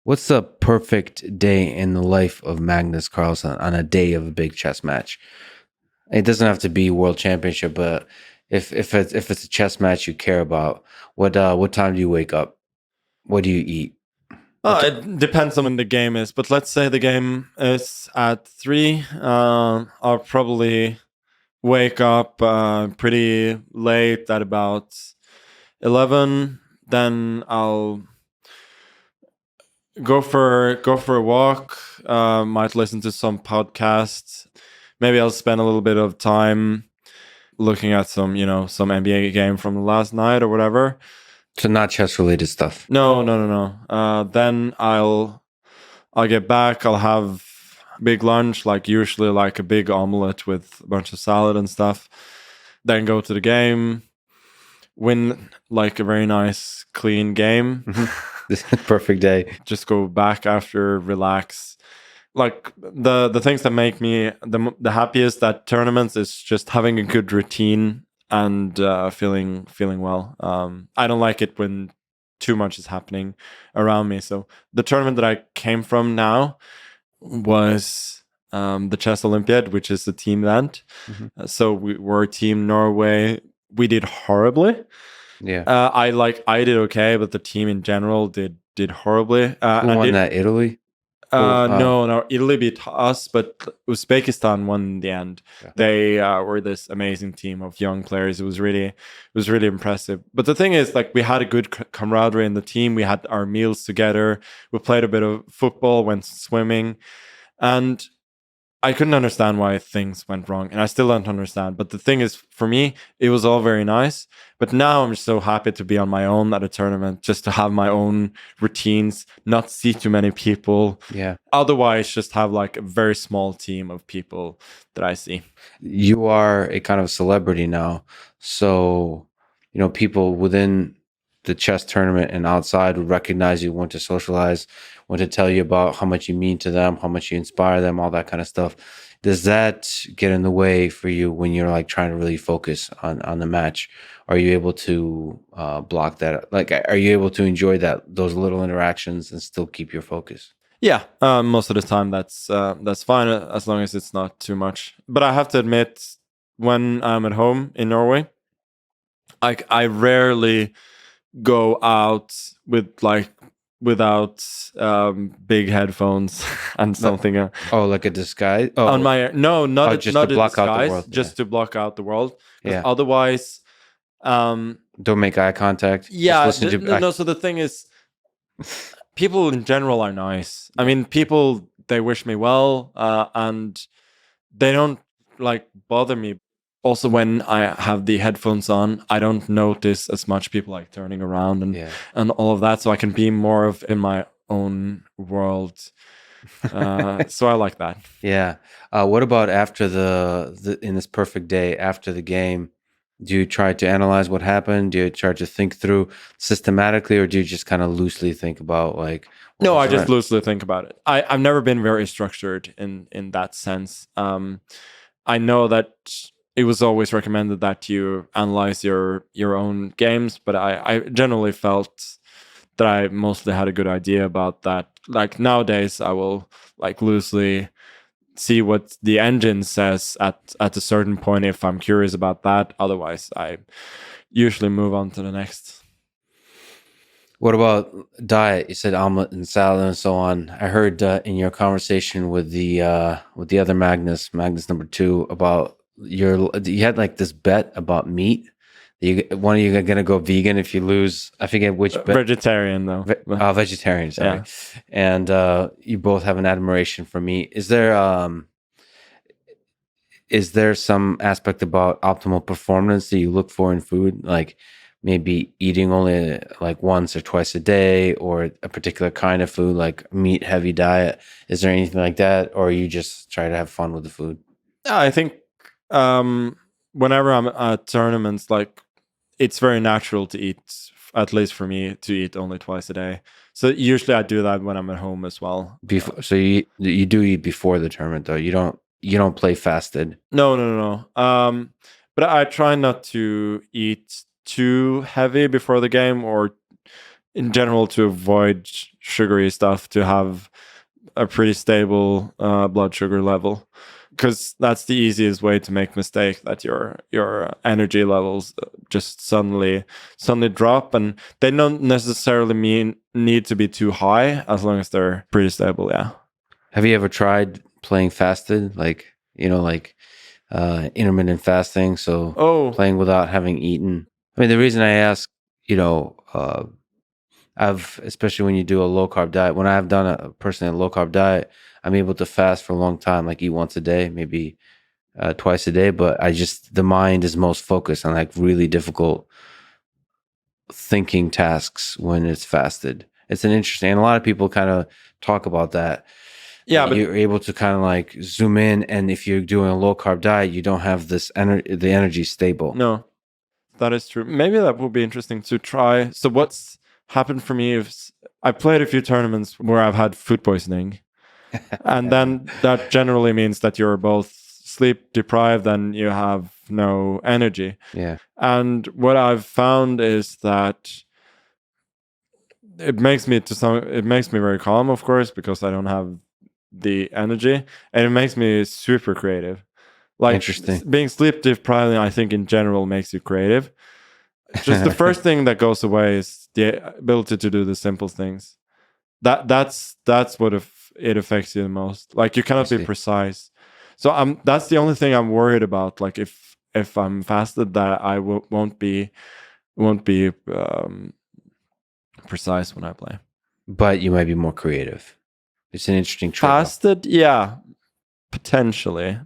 What's the perfect day in the life of Magnus Carlsen on a day of a big chess match? It doesn't have to be world championship, but if it's a chess match you care about, what time do you wake up? What do you eat? What t- It depends on when the game is, but let's say the game is at 3. I'll probably wake up pretty late at about 11. Then I'll go for a walk. Might listen to some podcasts. Maybe I'll spend a little bit of time looking at some NBA game from the last night or whatever. so not chess related stuff. No, no, no, no. Then I'll get back. I'll have big lunch, like usually like a big omelet with a bunch of salad and stuff. Then go to the game, win like a very nice, clean game. This is a perfect day. Just go back after, relax. Like the things that make me the happiest at tournaments is just having a good routine and feeling well. I don't like it when too much is happening around me. So the tournament that I came from now was the Chess Olympiad, which is a team event. Mhm. So we were Team Norway. We did horribly. Yeah. I did okay, but the team in general did horribly. Who won that? Italy? No, Italy beat us, but Uzbekistan won in the end. Yeah. They were this amazing team of young players. It was really impressive. But the thing is, like, we had a good camaraderie in the team. We had our meals together. We played a bit of football, went swimming, and I couldn't understand why things went wrong, and I still don't understand. But the thing is, for me, it was all very nice. But now I'm so happy to be on my own at a tournament, just to have my own routines, not see too many people. Yeah. Otherwise, just have like a very small team of people that I see. You are a kind of celebrity now. So, people within the chess tournament and outside would recognize you, want to socialize, want to tell you about how much you mean to them, how much you inspire them, all that kind of stuff. Does that get in the way for you when you're like trying to really focus on the match? Are you able to block that? Like, are you able to enjoy those little interactions and still keep your focus? Yeah, most of the time that's fine as long as it's not too much. But I have to admit, when I'm at home in Norway, I rarely go out without big headphones and something Oh, like a disguise? on Oh, my no, not just to not a block out the disguise, world. just to block out the world. Because Yeah. otherwise, Don't make eye contact. Just yeah, listen to. no. So the thing is, people in general are nice. I mean, people, they wish me well, and they don't like bother me. Also, when I have the headphones on, I don't notice as much people like turning around and Yeah. and all of that, so I can be more of in my own world. So I like that. Yeah. What about after the in this perfect day after the game? Do you try to analyze what happened? Do you try to think through systematically, or do you just kind of loosely think about like what No, was I just around? loosely think about it. I've never been very structured in that sense. I know that it was always recommended that you analyze your own games, but I generally felt that I mostly had a good idea about that. Like nowadays, I will like loosely see what the engine says at a certain point if I'm curious about that. Otherwise, I usually move on to the next. What about diet? You said omelet and salad and so on. I heard in your conversation with the other Magnus number two, about you had like this bet about meat. One of you are gonna go vegan if you lose. I forget which bet. Vegetarian though. Vegetarian, sorry. Yeah. And you both have an admiration for meat. Is there some aspect about optimal performance that you look for in food, like maybe eating only like once or twice a day, or a particular kind of food, like meat heavy diet? Is there anything like that, or you just try to have fun with the food? Yeah, I think whenever I'm at tournaments, like it's very natural to eat, at least for me, to eat only twice a day. So usually I do that when I'm at home as well. Before, so you do eat before the tournament though. You don't play fasted. No, no, no, no. But I try not to eat too heavy before the game or in general to avoid sugary stuff, to have a pretty stable blood sugar level, because that's the easiest way to make mistake, that your energy levels just suddenly drop, and they don't necessarily need to be too high as long as they're pretty stable. Yeah. Have you ever tried playing fasted, like like intermittent fasting? So Oh, playing without having eaten. I mean, the reason I ask, you know, uh, I've especially when you do a low carb diet. When I've done a personally a low carb diet, I'm able to fast for a long time, like eat once a day, maybe twice a day. But I just the mind is most focused on like really difficult thinking tasks when it's fasted. It's an interesting, and a lot of people kind of talk about that. yeah, but You're able to kind of like zoom in, and if you're doing a low carb diet, you don't have this the energy stable. no, that is true. Maybe that would be interesting to try. So what's happened for me is I played a few tournaments where I've had food poisoning, and then that generally means that you're both sleep deprived and you have no energy. Yeah. And what I've found is that it makes me very calm, of course, because I don't have the energy, and it makes me super creative. Like Interesting. being sleep deprived, I think in general makes you creative. Just the first thing that goes away is the ability to do the simple things. That's what it affects you the most. Like you I cannot be see. precise. So that's the only thing I'm worried about. Like if I'm fasted, that I won't be precise when I play. But you might be more creative. It's an interesting trade-off. Fasted, yeah, potentially.